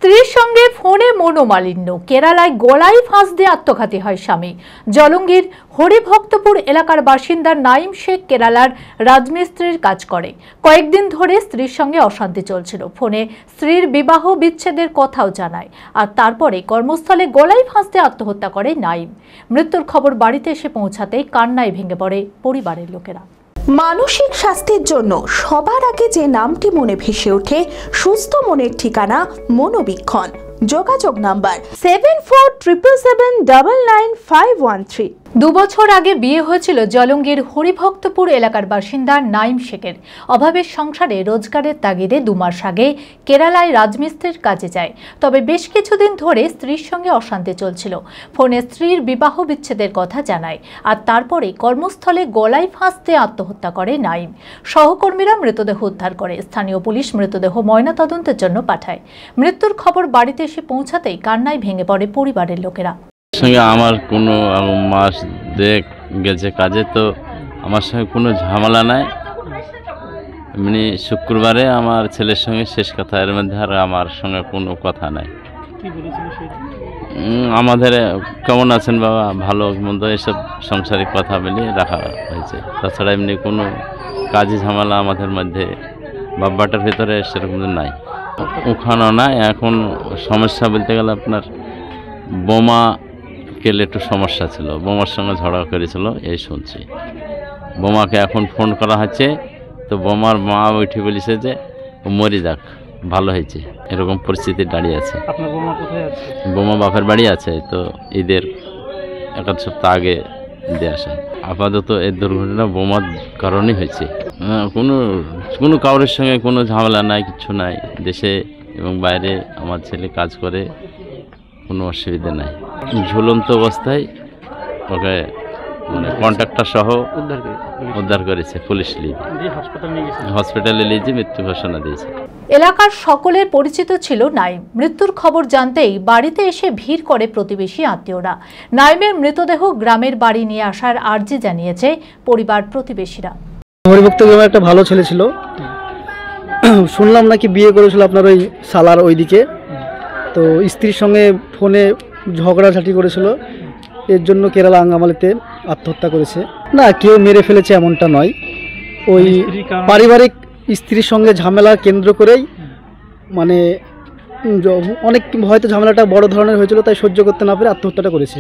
স্ত্রীর সঙ্গে ফোনে মনোমালিন্য, কেরালায় গলায় ফাঁস দিয়ে আত্মঘাতী হয় স্বামী। জলঙ্গির হরিভক্তপুর এলাকার বাসিন্দা নাইম শেখ কেরালার রাজমিস্ত্রির কাজ করে। কয়েকদিন ধরে স্ত্রীর সঙ্গে অশান্তি চলছিল। ফোনে স্ত্রীর বিবাহ বিচ্ছেদের কথাও জানায়, আর তারপরে কর্মস্থলে গলায় ফাঁস দিয়ে আত্মহত্যা করে নাইম। মৃত্যুর খবর বাড়িতে এসে পৌঁছাতেই কান্নায় ভেঙে পড়ে পরিবারের লোকেরা। মানসিক স্বাস্থ্যের জন্য সবার আগে যে নামটি মনে ভেসে ওঠে, সুস্থ মনের ঠিকানা মনোবীক্ষণ। যোগাযোগ নাম্বার 7477799513। 2 বছর আগে বিয়ে হয়েছিল জলঙ্গির হরিভক্তপুর এলাকার বাসিন্দা নাইম শেখের। অভাবের সংসারে রোজগারের তাগিদে 2 মাস আগে কেরালায় রাজমিস্ত্রির কাজে যায়। তবে বেশ কিছুদিন ধরে স্ত্রীর সঙ্গে অশান্তি চলছিল। ফোনে স্ত্রীর বিবাহ বিচ্ছেদের কথা জানায়, আর তারপরে কর্মস্থলে গলায় ফাঁস দিয়ে আত্মহত্যা করে নাইম। সহকর্মীরা মৃতদেহ উদ্ধার করে। স্থানীয় পুলিশ মৃতদেহ ময়নাতদন্তের জন্য পাঠায়। মৃত্যুর খবর বাড়িতে এসে পৌঁছাতেই কান্নায় ভেঙে পড়ে পরিবারের লোকেরা। সঙ্গে আমার কোনো মাস দেখ গেছে কাজে, তো আমার সঙ্গে কোনো ঝামেলা নাই। এমনি শুক্রবারে আমার ছেলের সঙ্গে শেষ কথা, এর মধ্যে আর আমার সঙ্গে কোনো কথা নাই। আমাদের কেমন আছেন বাবা, ভালো মন্দ এসব সাংসারিক কথা বলে রাখা হয়েছে। তাছাড়া এমনি কোনো কাজে ঝামেলা আমাদের মধ্যে বাব্বাটার ভিতরে সেরকম নাই, ওখানেও নাই। এখন সমস্যা বলতে গেলে আপনার বোমা কেলে একটু সমস্যা ছিল, বোমার সঙ্গে ঝগড়া করেছিল এই শুনছি। বোমাকে এখন ফোন করা হচ্ছে, তো বোমার মা উঠে বলেছে যে মরে যাক, ভালো হয়েছে। এরকম পরিস্থিতি দাঁড়িয়ে আছে। আপনার বোমা কোথায় আছে? বোমা বাপের বাড়ি আছে, তো ঈদের 1 সপ্তাহ আগে দিয়ে আসে। আপাতত এই দুর্ঘটনা বোমার কারণেই হয়েছে। কোনো কারোর সঙ্গে কোনো ঝামেলা নাই, কিছু নাই। দেশে এবং বাইরে আমার ছেলে কাজ করে, কোনো অসুবিধা নাই। ঝুলন্ত অবস্থায় ওকে মানে কন্ট্রাক্টর সহ উদ্ধার করেছে পুলিশ, হসপিটালে নিয়ে মৃত্যু ঘোষণা দিয়েছে। এলাকার সকলের পরিচিত ছিল নাইম। মৃত্যুর খবর জানতেই বাড়িতে এসে ভিড় করে প্রতিবেশী আত্মীয়রা। নাইমের মৃতদেহ গ্রামের বাড়ি নিয়ে আসার আর্জি জানিয়েছে পরিবার প্রতিবেশীরা। হরিভক্ত গ্রামে একটা ভালো ছেলে ছিল, শুনলাম নাকি বিয়ে করেছিল আপনার ওই সালার ওইদিকে। তো স্ত্রীর সঙ্গে ফোনে ঝগড়াঝাটি করেছিল, এর জন্য কেরালা আঙ্গামালিতে আত্মহত্যা করেছে। না, কেউ মেরে ফেলেছে এমনটা নয়, ওই পারিবারিক স্ত্রীর সঙ্গে ঝামেলা কেন্দ্র করেই মানে অনেক হয়তো ঝামেলাটা বড় ধরনের হয়েছিল, তাই সহ্য করতে না পেরে আত্মহত্যাটা করেছে।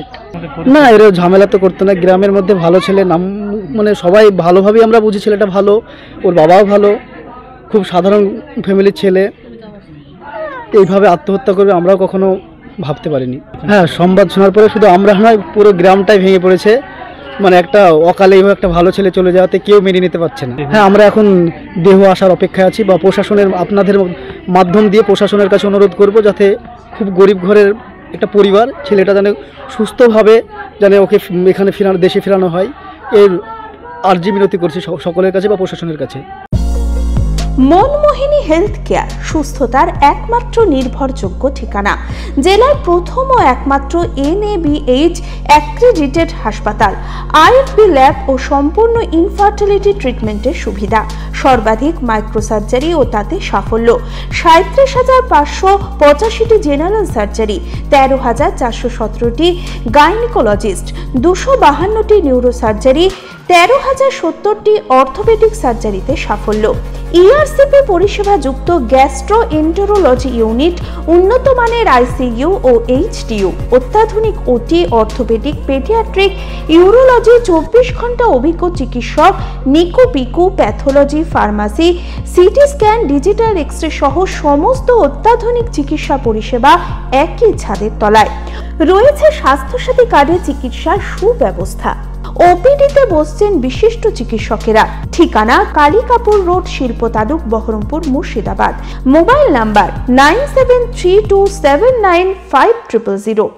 না, এর ঝামেলা তো করতো না। গ্রামের মধ্যে ভালো ছেলে, নাম মানে সবাই ভালোভাবেই আমরা বুঝি ছেলেটা ভালো, ওর বাবাও ভালো, খুব সাধারণ ফ্যামিলির ছেলে। এইভাবে আত্মহত্যা করবে আমরাও কখনো ভাবতে পারিনি। হ্যাঁ, সংবাদ শোনার পরে শুধু আমরা নয়, পুরো গ্রামটাই ভেঙে পড়েছে। মানে একটা অকালে এইভাবে একটা ভালো ছেলে চলে যাওয়াতে কেউ মেনে নিতে পারছে না। হ্যাঁ, আমরা এখন দেহ আসার অপেক্ষায় আছি, বা প্রশাসনের আপনাদের মাধ্যম দিয়ে প্রশাসনের কাছে অনুরোধ করব, যাতে খুব গরিব ঘরের একটা পরিবার, ছেলেটা যেন সুস্থভাবে যেন ওকে এখানে দেশে ফেরানো হয়, এর আর্জি মিনতি করছি সকলের কাছে বা প্রশাসনের কাছে। মনমোহিনী হেলথ কেয়ার, সুস্থতার একমাত্র নির্ভরযোগ্য ঠিকানা। জেলার প্রথম ও একমাত্র NABH অ্যাক্রিডিটেড হাসপাতাল, IFB ল্যাব ও সম্পূর্ণ ইনফার্টিলিটি ট্রিটমেন্টের সুবিধা, সর্বাধিক মাইক্রোসার্জারি ও তাতে সাফল্য, 37,585টি জেনারেল সার্জারি, 13,417টি গাইনিকোলজিস্ট, 252টি নিউরোসার্জারি, 13,070টি অর্থোপেডিক সার্জারিতে সাফল্য, ERCP পরিষেবা যুক্ত গ্যাস্ট্রোএন্টেরোলজি ইউনিট, উন্নত মানের ICU ও HDU, অত্যাধুনিক OT, অর্থোপেডিক, পেডিয়াট্রিক, ইউরোলজি, 24 ঘন্টা অভিজ্ঞ চিকিৎসক, NICU PICU, pathology, pharmacy, CT scan, digital X-ray সহ সমস্ত অত্যাধুনিক চিকিৎসা পরিষেবা একই ছাদের তলায়। রয়েছে স্বাস্থ্যসাথী কার্ডে চিকিৎসার সুব্যবস্থা। ওপিডিতে বসছেন বিশিষ্ট চিকিৎসকেরা। ঠিকানা কালিকাপুর রোড, শিল্প তালুক, বহরমপুর, মুর্শিদাবাদ। Mobile number 9732795000।